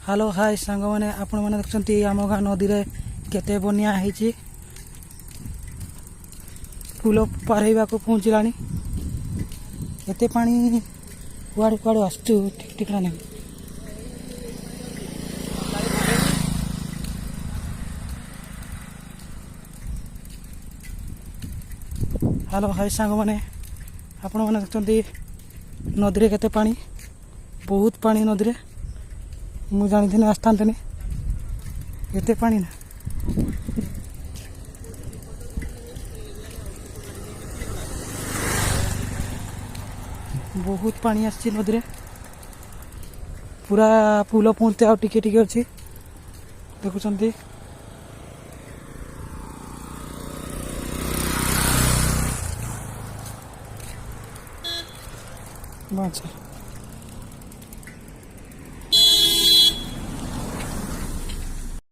Hello hi सांग मैंने आपण मैंने देखते आम गाँ नदी में केते बनिया है पुल पारवा को पहुँचला एते पानी कुआड़े कुआड़े आसचु ठीक ठिकाना नहीं। हेलो हाय सांग मैंने आपण मैंने देखते नदी में केते पानी बहुत पानी नदी में मुझे जानी आसता एते पानी ना बहुत पानी आसी नदी में पूरा पुल पहुँचते आ टिके टिके अच्छी देखुं अच्छा।